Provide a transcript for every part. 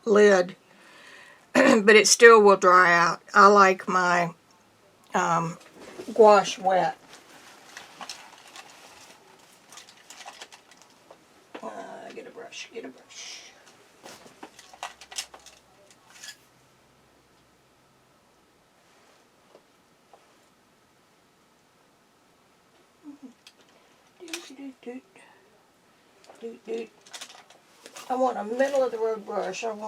lid, but it still will dry out. I like my gouache wet. Get a brush, get a brush. I want a middle of the road brush. I don't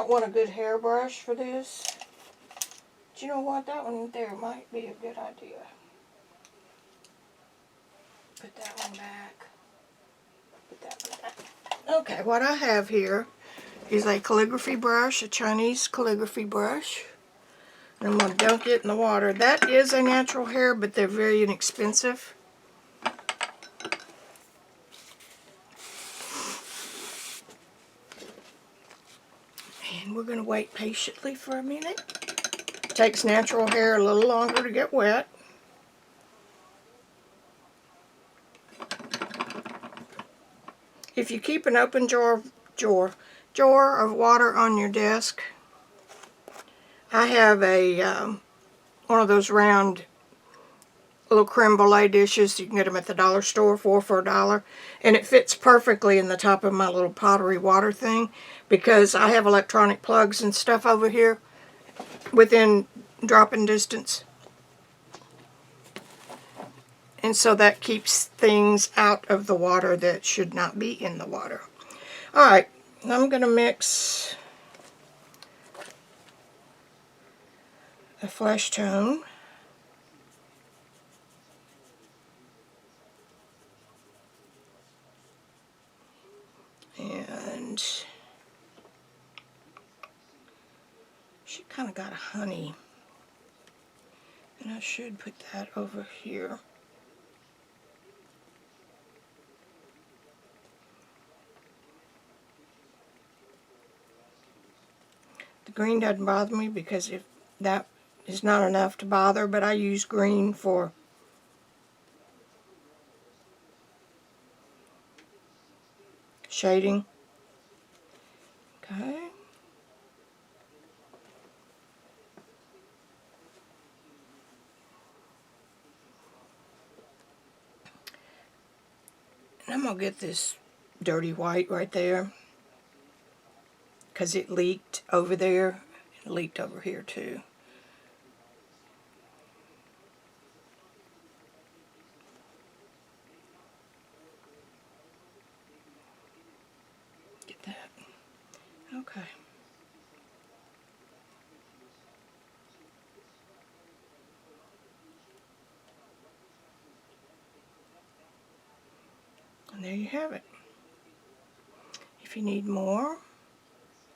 want a good hairbrush for this. But you know what? That one there might be a good idea. Put that one back. Put that one back. Okay, what I have here is a calligraphy brush, a Chinese calligraphy brush. And I'm going to dunk it in the water. That is a natural hair, but they're very inexpensive. And we're going to wait patiently for a minute. It takes natural hair a little longer to get wet. If you keep an open jar of water on your desk, I have a one of those round little creme brulee dishes. You can get them at the dollar store for $1, and it fits perfectly in the top of my little pottery water thing because I have electronic plugs and stuff over here within dropping distance, and so that keeps things out of the water that should not be in the water. Alright, I'm going to mix a flesh tone and she kind of got a honey, and I should put that over here. The green doesn't bother me because if that is not enough to bother, but I use green for shading. Okay. And I'm going to get this dirty white right there because it leaked over there. It leaked over here too. Get that. Okay. And there you have it. If you need more,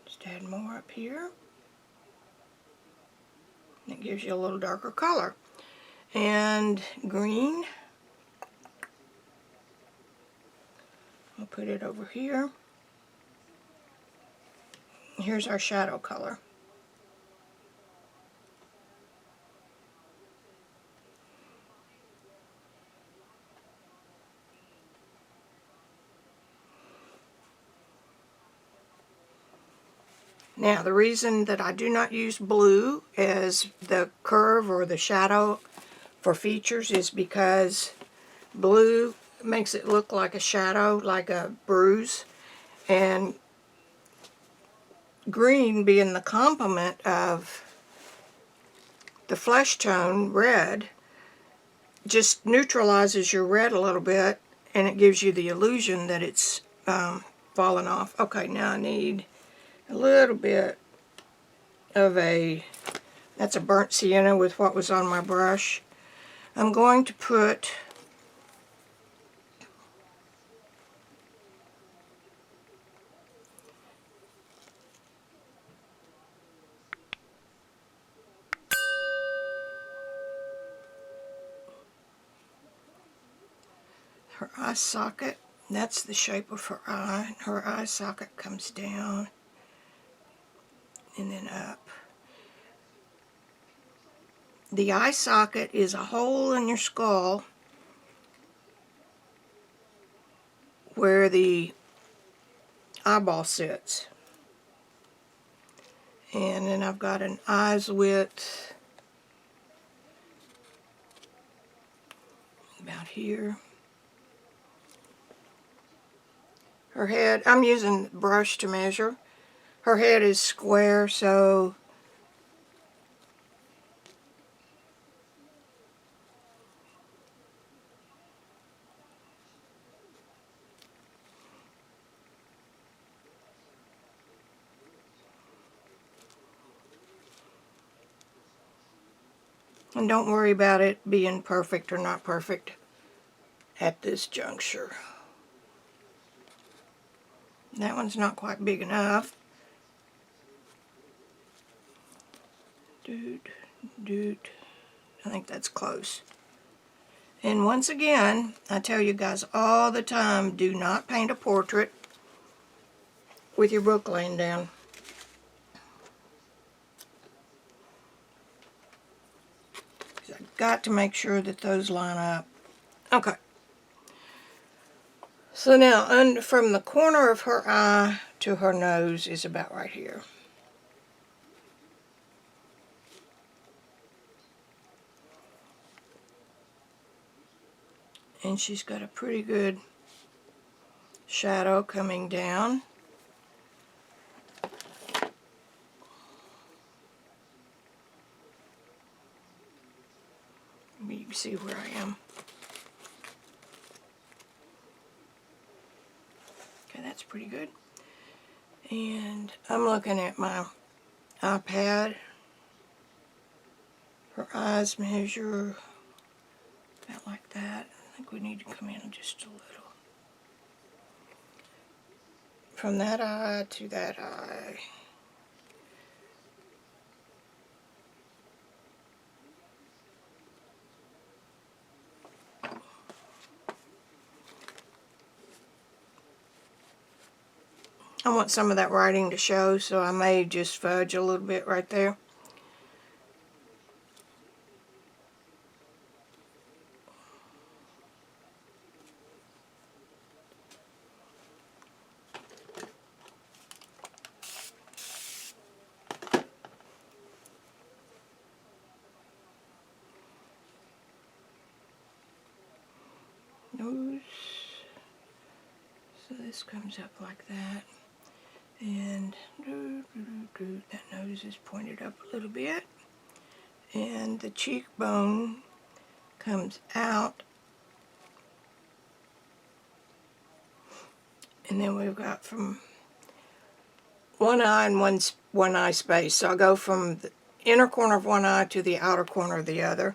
just add more up here. And it gives you a little darker color. And green, I'll put it over here. Here's our shadow color. Now, the reason that I do not use blue as the curve or the shadow for features is because blue makes it look like a shadow, like a bruise, and green being the complement of the flesh tone, red, just neutralizes your red a little bit, and it gives you the illusion that it's fallen off. Okay, now I need a little bit of that's a burnt sienna with what was on my brush. I'm going to put her eye socket. That's the shape of her eye. Her eye socket comes down and then up. The eye socket is a hole in your skull where the eyeball sits. And then I've got an eyes width about here. Her head, I'm using brush to measure. Her head is square, so and don't worry about it being perfect or not perfect at this juncture. That one's not quite big enough. Doot, doot. I think that's close. And once again, I tell you guys all the time, do not paint a portrait with your book laying down. I've got to make sure that those line up. Okay. So now, from the corner of her eye to her nose is about right here. And she's got a pretty good shadow coming down. You can see where I am. Okay, that's pretty good. And I'm looking at my iPad. Her eyes measure about like that. I think we need to come in just a little. From that eye to that eye. I want some of that writing to show, so I may just fudge a little bit right there. Nose. So this comes up like that. And that nose is pointed up a little bit. And the cheekbone comes out. And then we've got from one eye and one eye space. So I'll go from the inner corner of one eye to the outer corner of the other.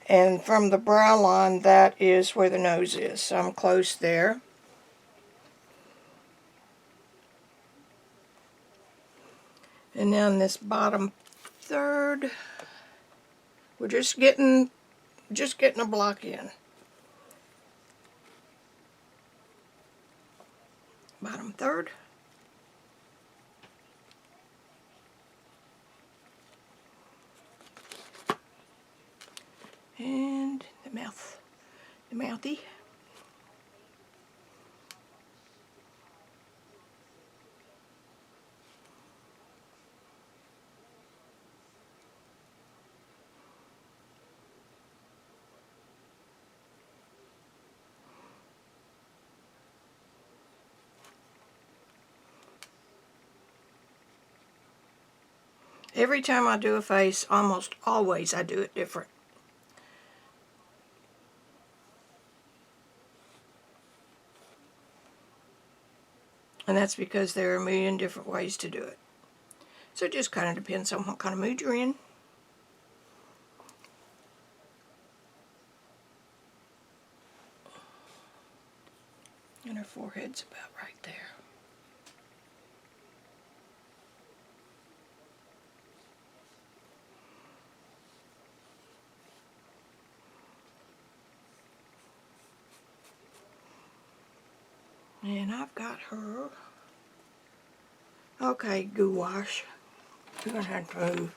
And from the brow line, that is where the nose is. So I'm close there. And now in this bottom third, we're just getting a block in. Bottom third. And the mouth, the mouthy. Every time I do a face, almost always I do it different. And that's because there are a million different ways to do it. So it just kind of depends on what kind of mood you're in. And her forehead's about right there. And I've got her. Okay, Gouache. You're going to have to move.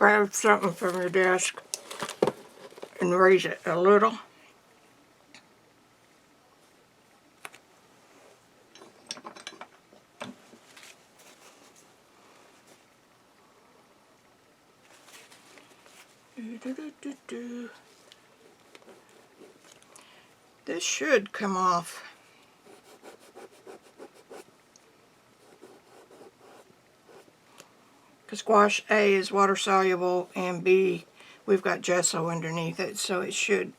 grab something from your desk and raise it a little. This should come off. Because gouache A is water soluble and B, we've got gesso underneath it, so it should.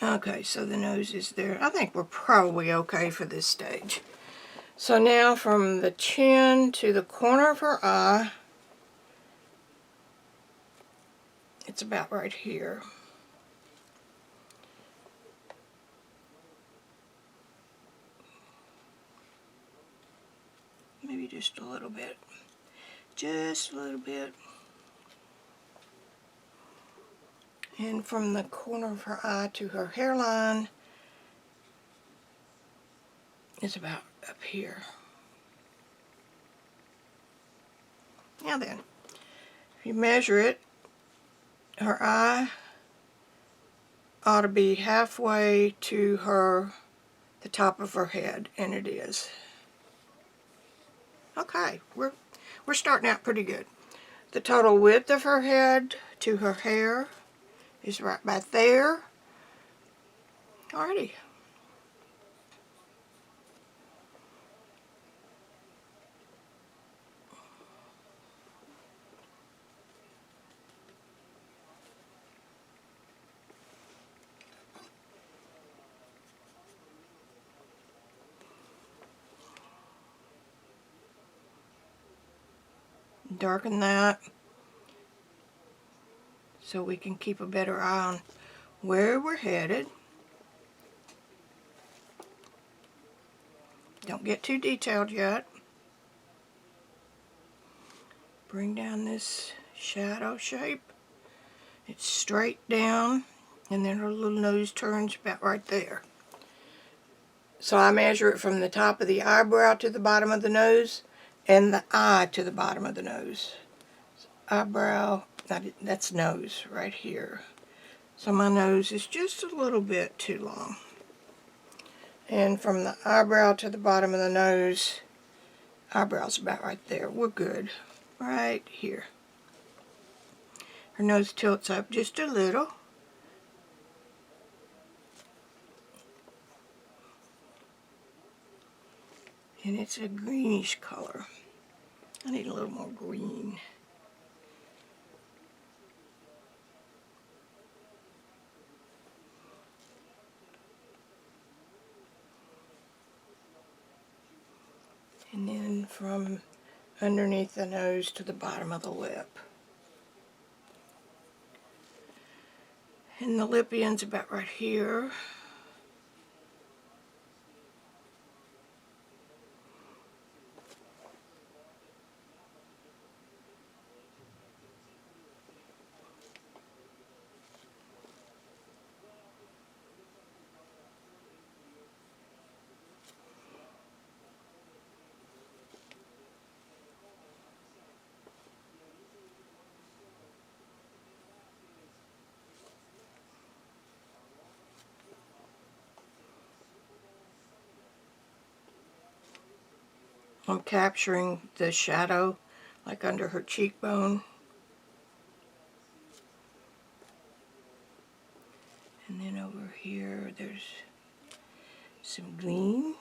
Okay, so the nose is there. I think we're probably okay for this stage. So now from the chin to the corner of her eye, it's about right here. Maybe just a little bit. Just a little bit. And from the corner of her eye to her hairline is about up here. Now then, if you measure it, her eye ought to be halfway to the top of her head, and it is. Okay, we're starting out pretty good. The total width of her head to her hair is right about there. Alrighty. Darken that so we can keep a better eye on where we're headed. Don't get too detailed yet. Bring down this shadow shape. It's straight down, and then her little nose turns about right there. So I measure it from the top of the eyebrow to the bottom of the nose, and the eye to the bottom of the nose. So eyebrow, that's nose right here. So my nose is just a little bit too long. And from the eyebrow to the bottom of the nose, eyebrow's about right there. We're good. Right here. Her nose tilts up just a little. And it's a greenish color. I need a little more green. And then from underneath the nose to the bottom of the lip. And the lip end's about right here. I'm capturing the shadow like under her cheekbone. And then over here there's some green.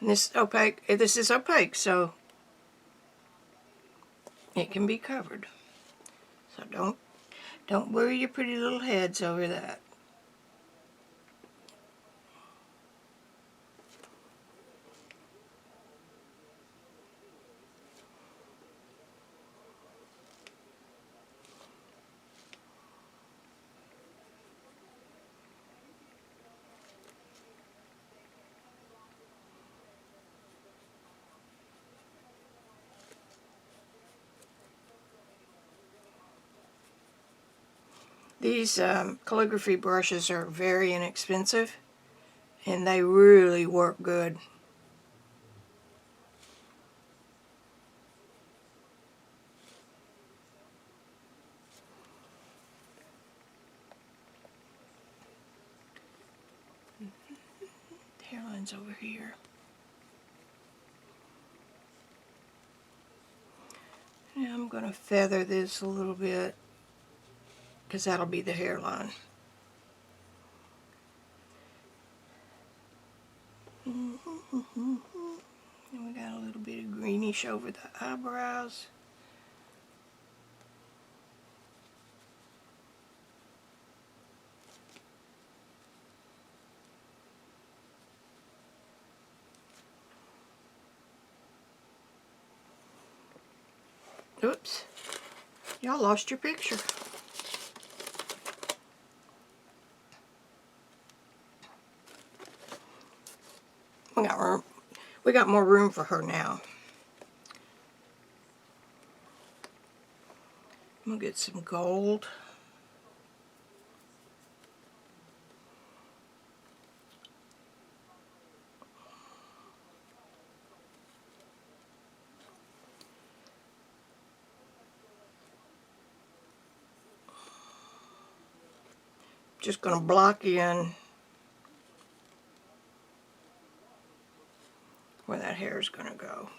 And this is opaque, so it can be covered. So don't worry your pretty little heads over that. These calligraphy brushes are very inexpensive, and they really work good. Hairline's over here. And I'm going to feather this a little bit because that'll be the hairline. And we got a little bit of greenish over the eyebrows. Oops, y'all lost your picture. We got more room for her now. I'm gonna get some gold. Just gonna block in where that hair is gonna go.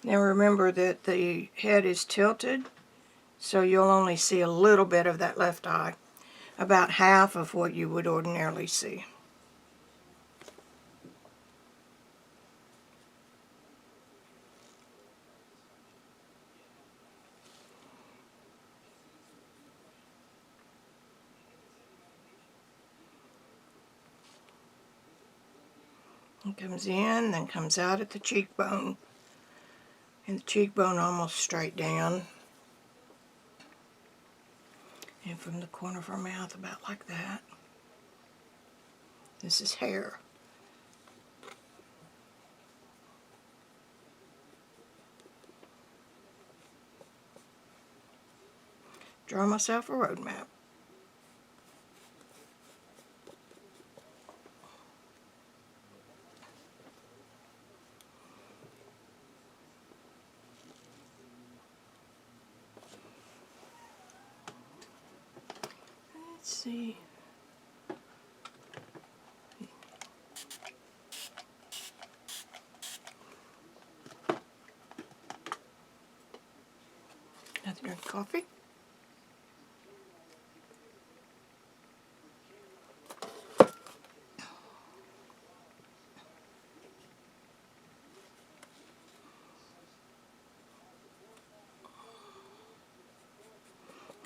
Now remember that the head is tilted, so you'll only see a little bit of that left eye, about half of what you would ordinarily see. It comes in, then comes out at the cheekbone, and the cheekbone almost straight down, and from the corner of her mouth about like that. This is hair. Draw myself a road map. Let's see. Another drink of coffee.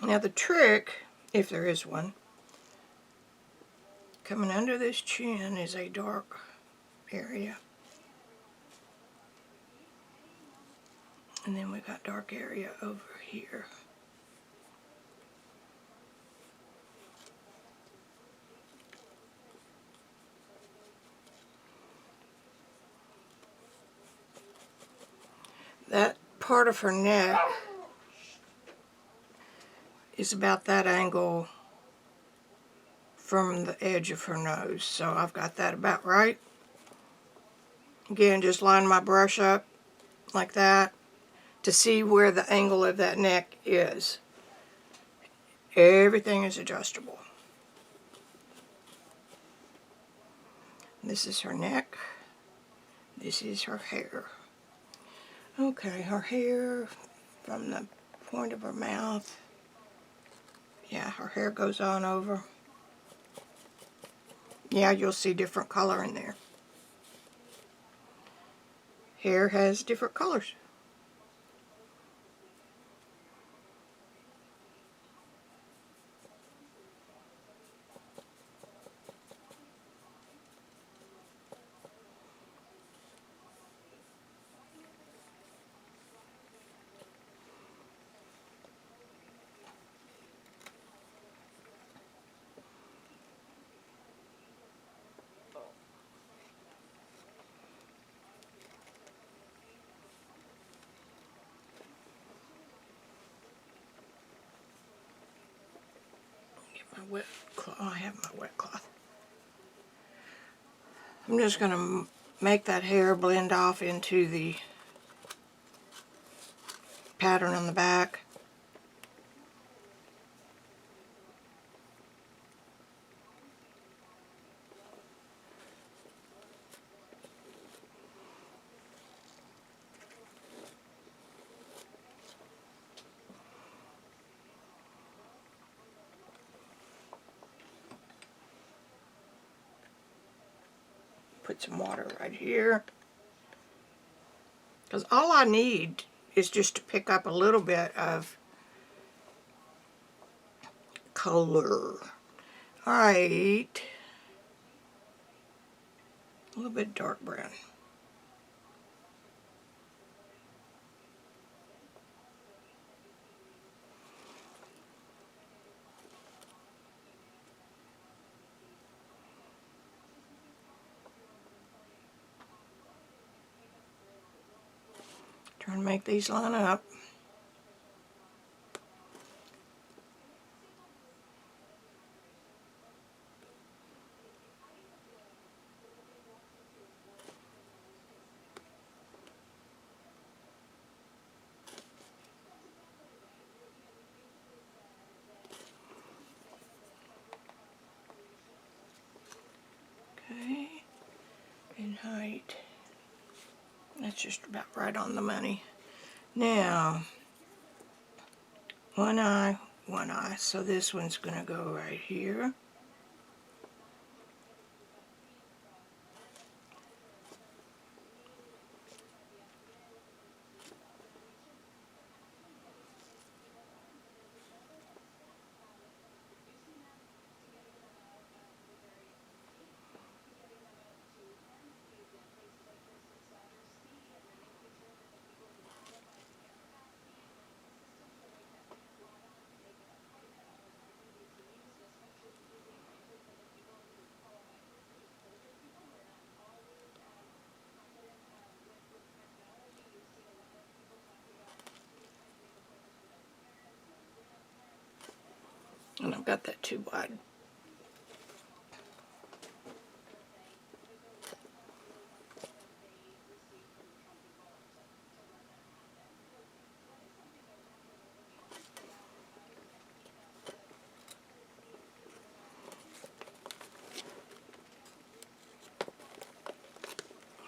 Now the trick, if there is one, coming under this chin is a dark area. And then we got dark area over here. That part of her neck is about that angle from the edge of her nose. So I've got that about right. Again, just line my brush up like that to see where the angle of that neck is. Everything is adjustable. This is her neck. This is her hair. Okay, her hair from the point of her mouth. Yeah, her hair goes on over. Yeah, you'll see different color in there. Hair has different colors. wet cloth. Oh, I have my wet cloth. I'm just going to make that hair blend off into the pattern on the back. Put some water right here. Because all I need is just to pick up a little bit of color. Alright. A little bit dark brown. Trying to make these line up. Okay. And height. That's just about right on the money. Now, one eye, one eye. So this one's going to go right here. And I've got that too wide.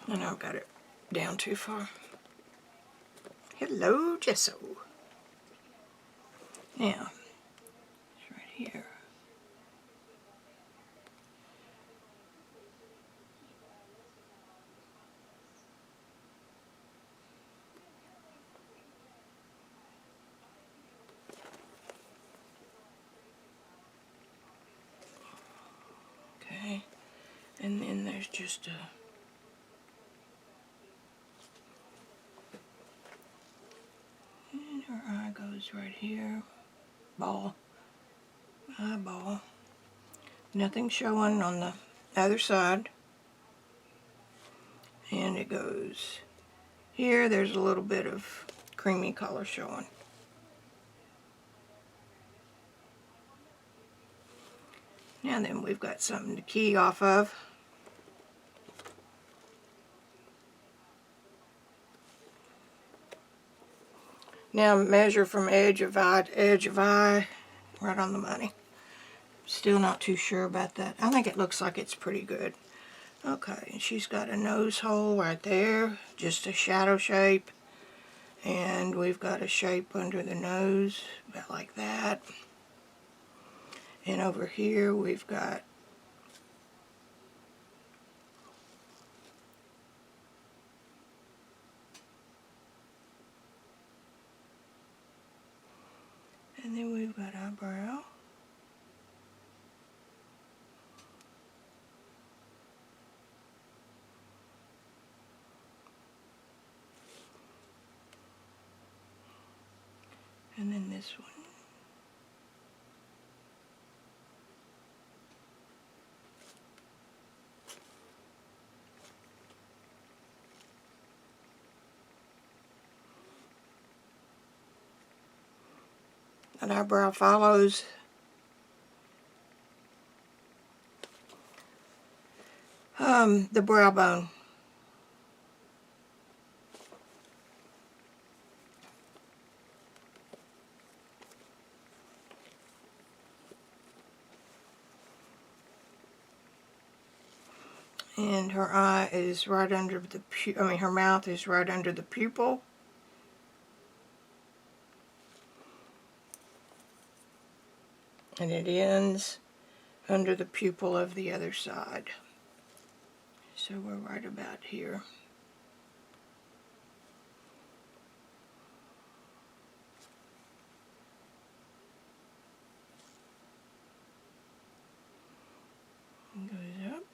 And I've got it down too far. Hello, Gesso. Now, it's right here. Okay, and then there's just a and her eye goes right here. Ball, eyeball. Nothing showing on the other side. And it goes here. There's a little bit of creamy color showing. Now then, we've got something to key off of. Now measure from edge of eye to edge of eye, right on the money. Still not too sure about that. I think it looks like it's pretty good. Okay, and she's got a nose hole right there, just a shadow shape. And we've got a shape under the nose, about like that. And over here we've got and then we've got eyebrow. And then this one. That eyebrow follows the brow bone. And her eye is right under the her mouth is right under the pupil. And it ends under the pupil of the other side. So we're right about here. And goes up,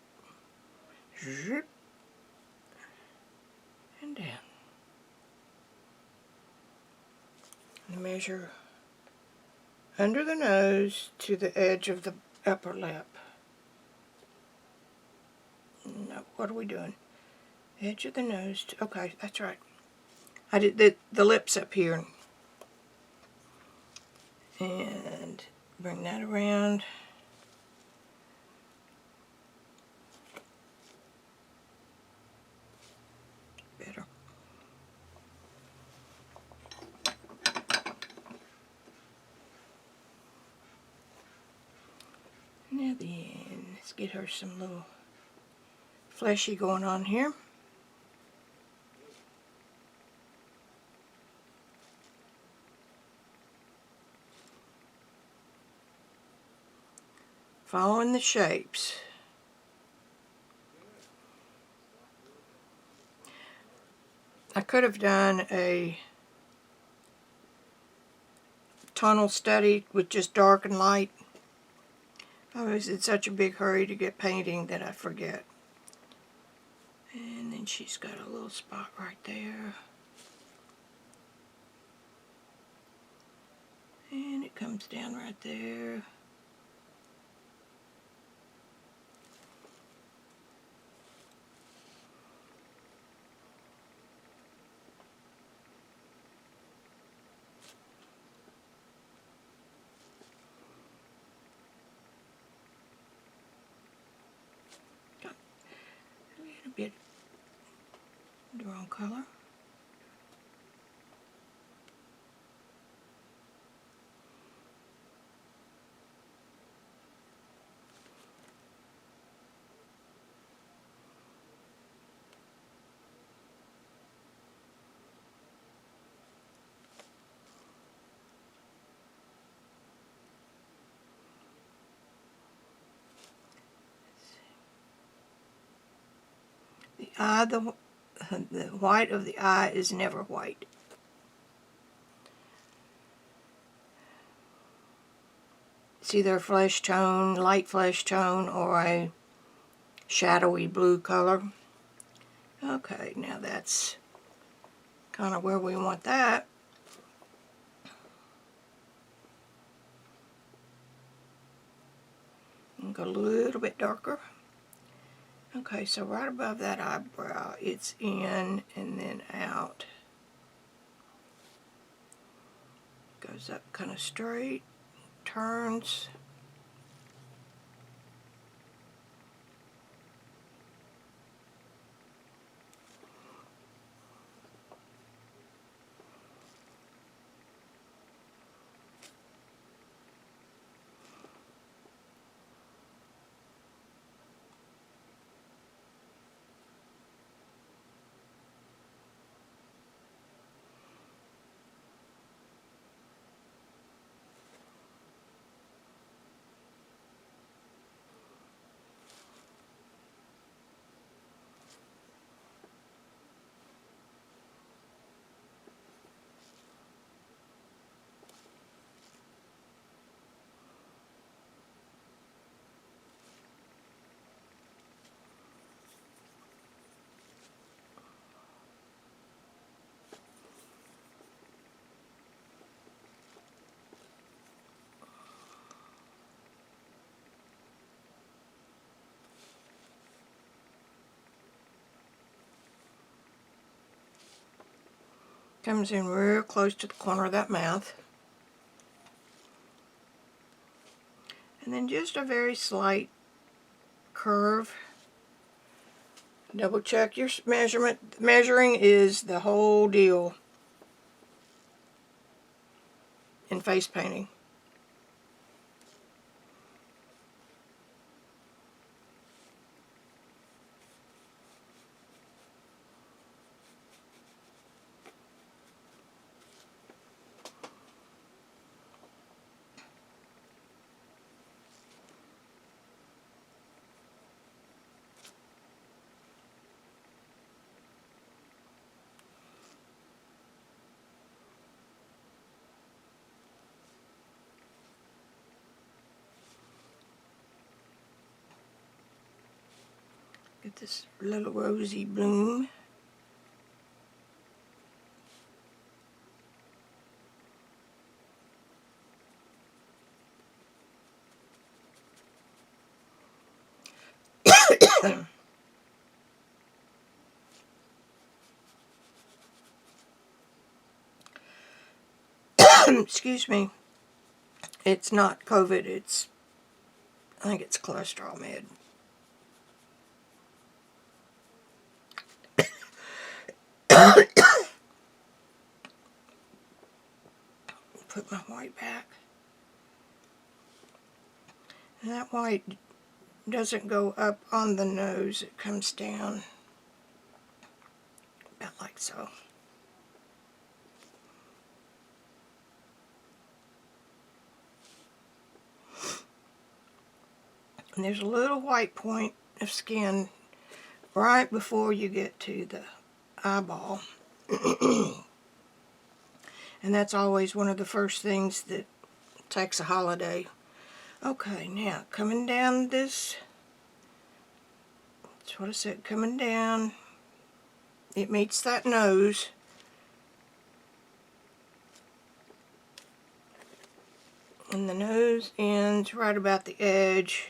zip, and down. And measure under the nose to the edge of the upper lip. No, what are we doing? Edge of the nose to, okay, that's right. I did the lips up here. And bring that around. Better. Now then, let's get her some little fleshy going on here. Following the shapes. I could have done a tonal study with just dark and light. I was in such a big hurry to get painting that I forget. And then she's got a little spot right there. And it comes down right there. Got a little bit the wrong color. The eye, the white of the eye is never white. It's either a flesh tone, light flesh tone, or a shadowy blue color. Okay, now that's kind of where we want that. And go a little bit darker. Okay, so right above that eyebrow, it's in and then out. Goes up kind of straight, turns. Comes in real close to the corner of that mouth. And then just a very slight curve Double check your measurement. Measuring is the whole deal in face painting. Get this little rosy bloom. Excuse me. It's not COVID, I think it's cholesterol med. Put my white back. And that white doesn't go up on the nose, it comes down about like so. And there's a little white point of skin right before you get to the eyeball. And that's always one of the first things that takes a holiday. Okay, now coming down this, that's what I said, coming down, it meets that nose. And the nose ends right about the edge.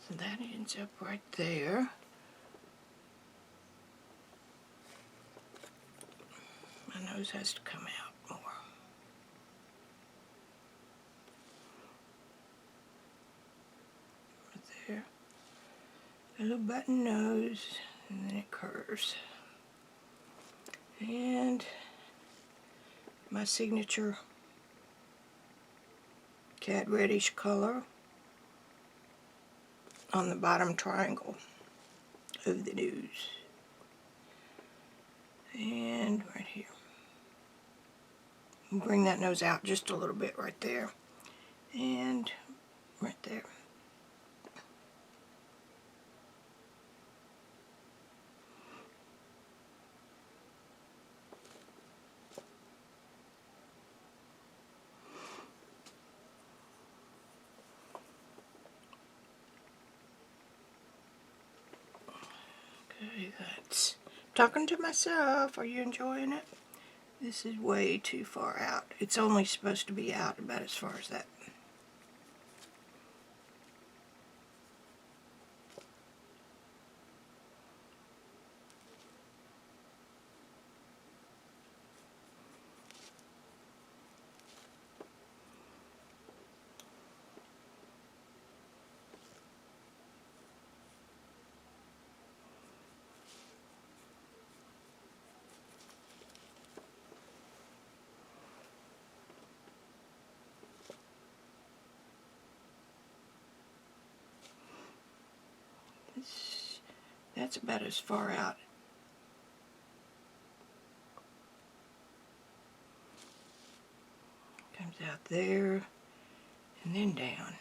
So that ends up right there. My nose has to come out more. Right there. A little button nose, and then it curves. And my signature cat reddish color on the bottom triangle of the nose. And right here. Bring that nose out just a little bit right there. And right there. Okay, that's talking to myself. Are you enjoying it? This is way too far out. It's only supposed to be out about as far as that. That's about as far out. Comes out there and then down.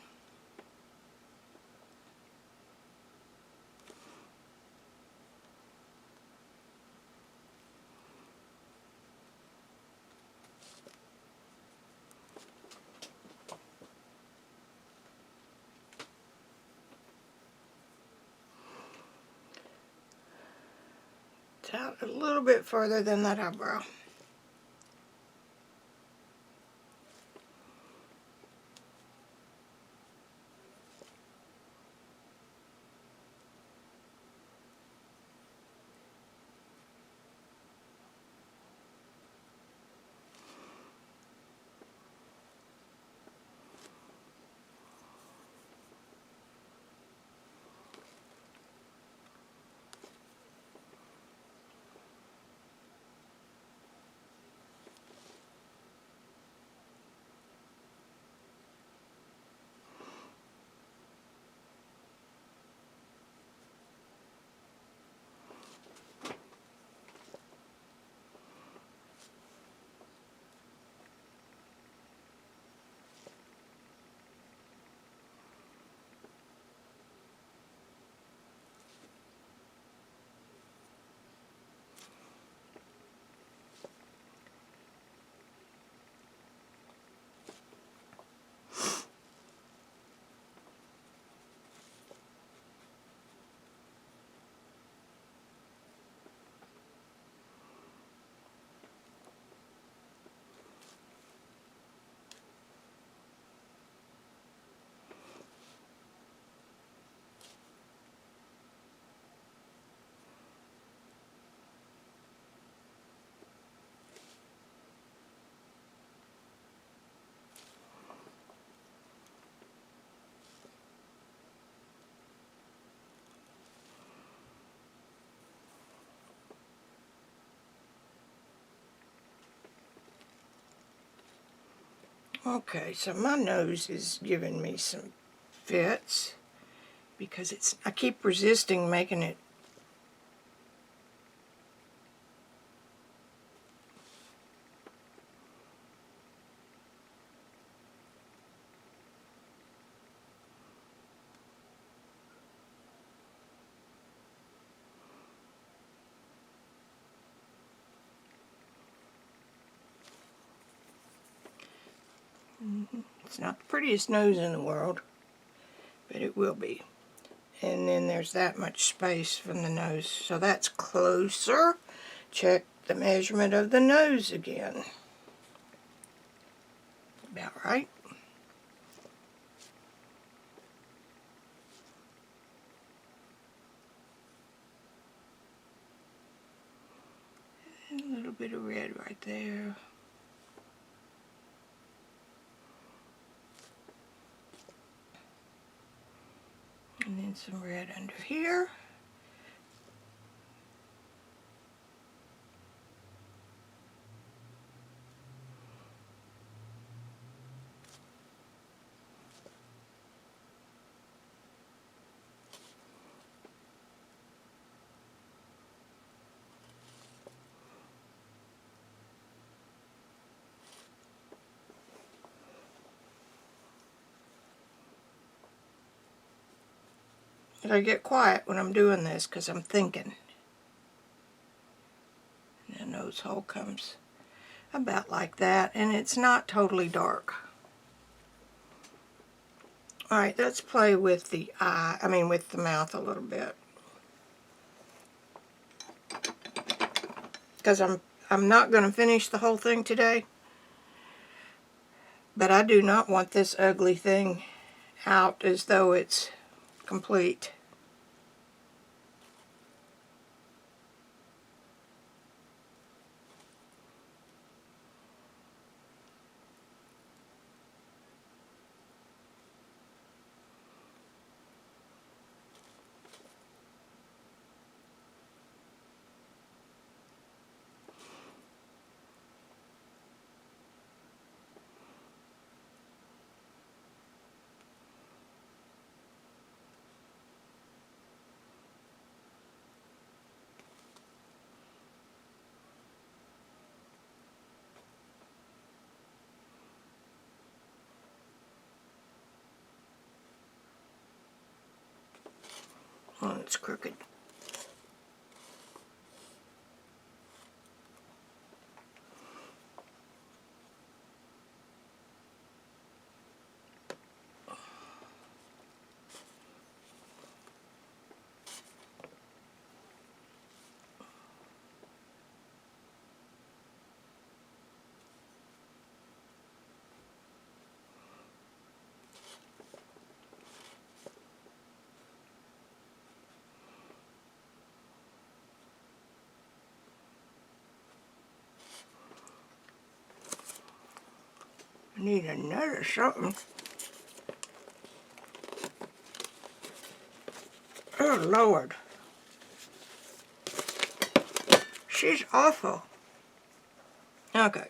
out a little bit further than that eyebrow. Okay, so my nose is giving me some fits because I keep resisting making it. It's not the prettiest nose in the world, but it will be. And then there's that much space from the nose, so that's closer. Check the measurement of the nose again. About right. And a little bit of red right there. And then some red under here. I get quiet when I'm doing this because I'm thinking. And the nose hole comes about like that, and it's not totally dark. Alright, let's play with the with the mouth a little bit. Because I'm not going to finish the whole thing today. But I do not want this ugly thing out as though it's complete. Oh, it's crooked. I need another something. Oh, Lord. She's awful. Okay.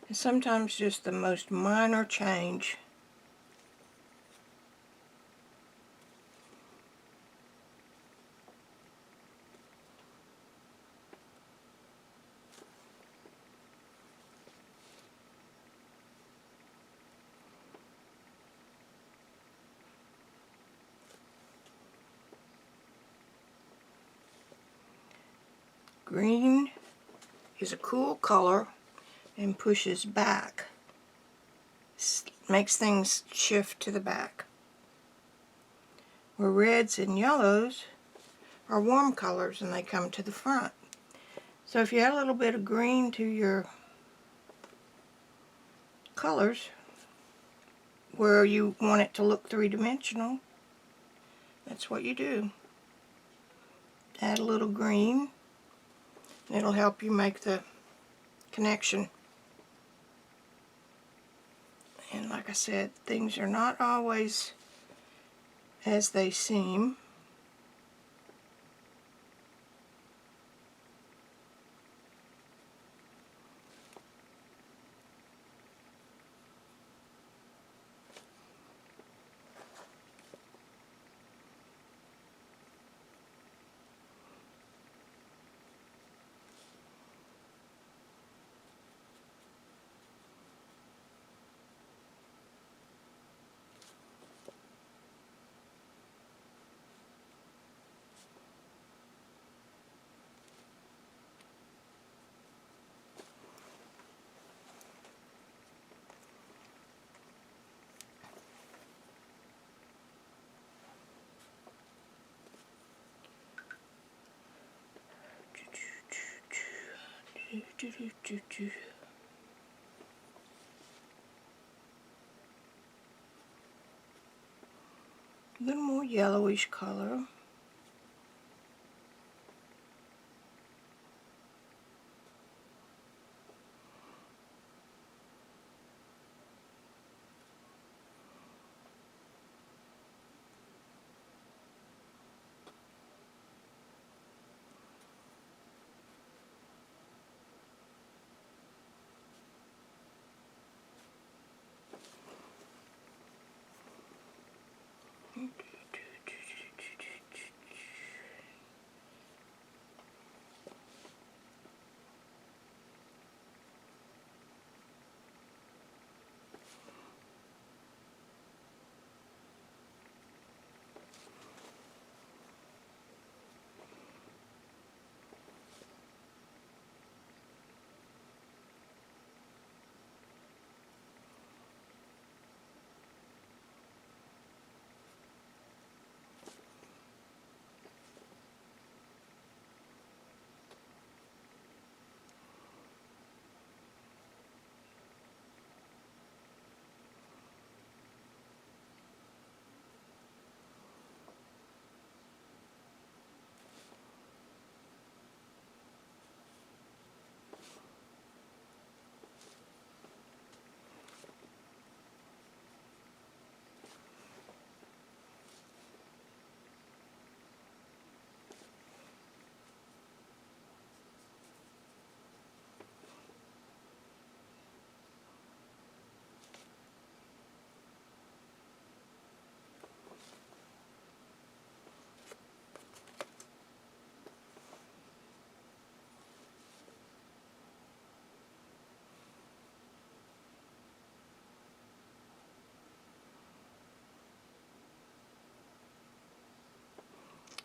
And sometimes just the most minor change green is a cool color and pushes back. Makes things shift to the back. Where reds and yellows are warm colors and they come to the front. So if you add a little bit of green to your colors where you want it to look three-dimensional, that's what you do. Add a little green. It'll help you make the connection. And like I said, things are not always as they seem. A little more yellowish color.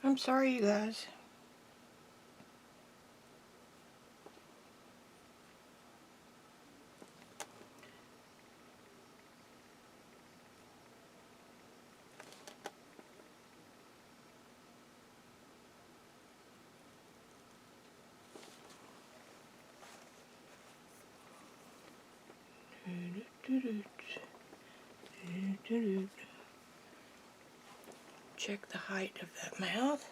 I'm sorry, you guys. Check the height of that mouth.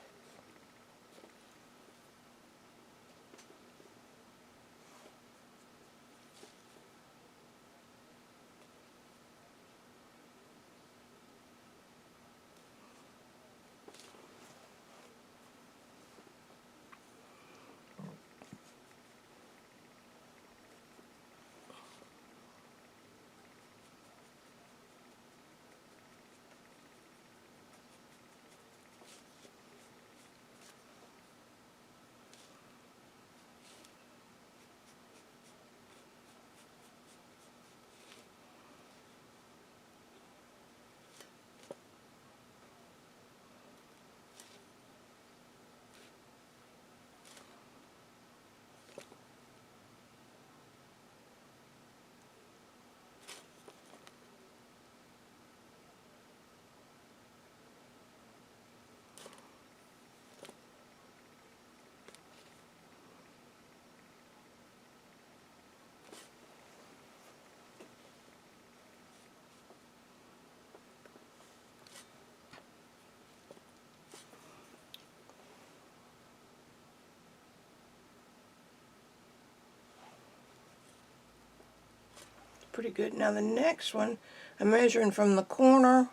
Pretty good. Now the next one, I'm measuring from the corner.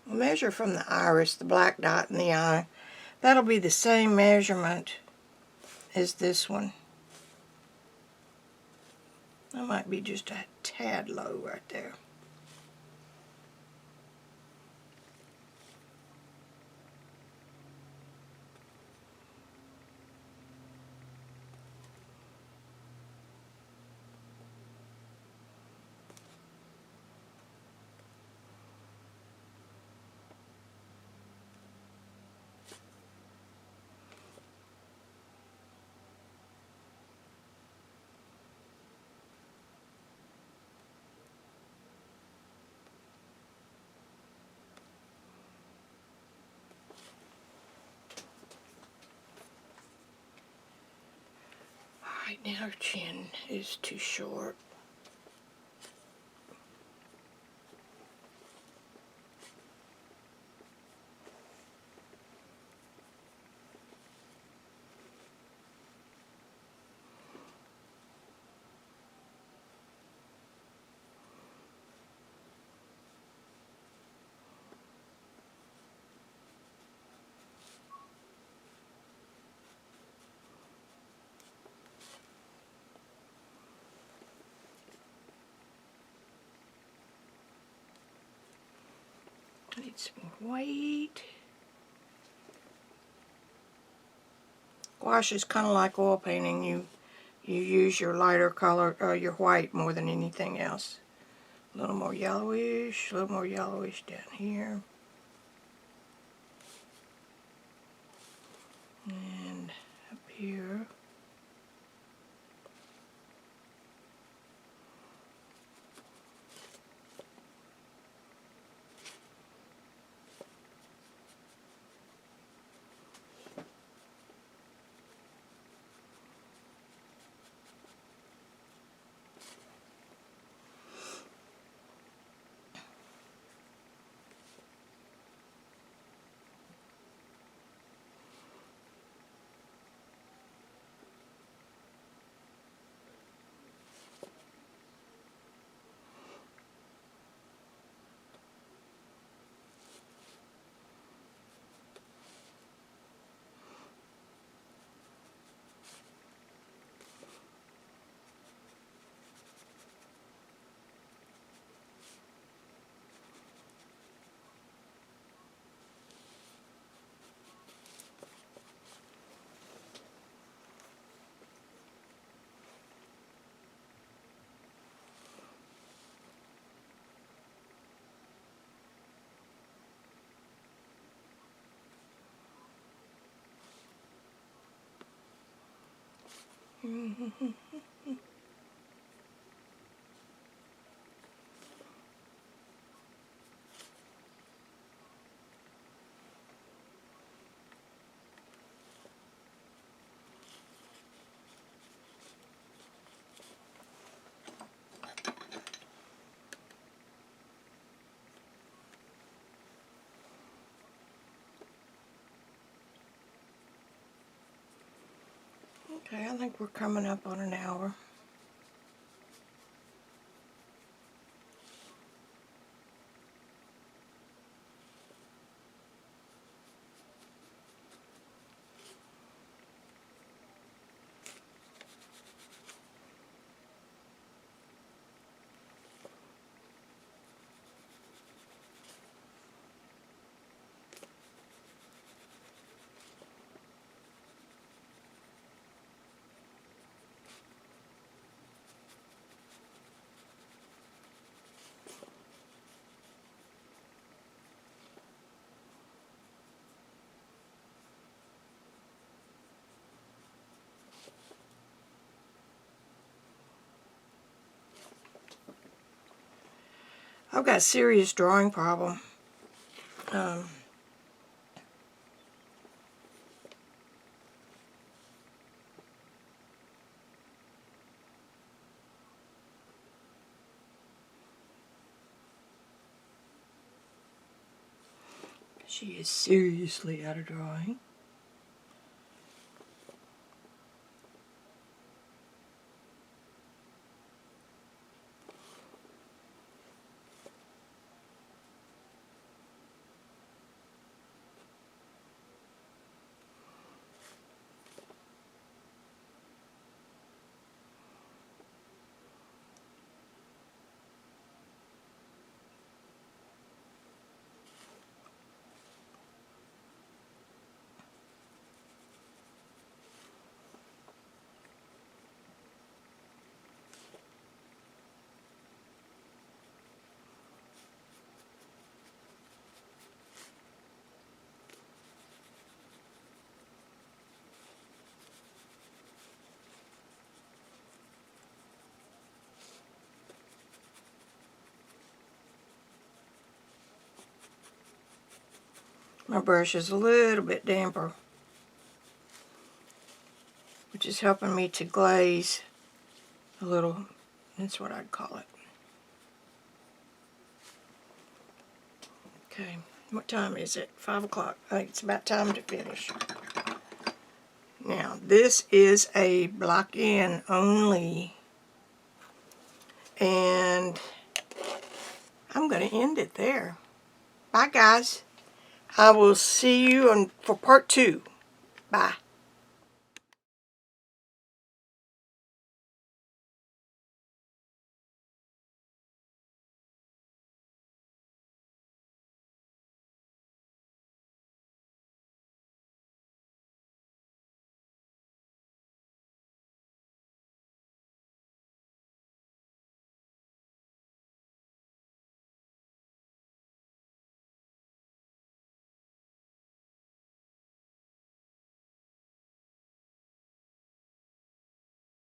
I'll measure from the iris, the black dot in the eye. That'll be the same measurement as this one. That might be just a tad low right there. Right now her chin is too short. I need some white. Gouache is kind of like oil painting. You use your lighter color, your white more than anything else. A little more yellowish down here. And up here. Okay, I think we're coming up on an hour. I've got a serious drawing problem. She is seriously out of drawing. My brush is a little bit damper, which is helping me to glaze a little. That's what I'd call it. Okay, what time is it? 5 o'clock. I think it's about time to finish. Now, this is a block in only, and I'm going to end it there. Bye, guys. I will see you for part 2. Bye.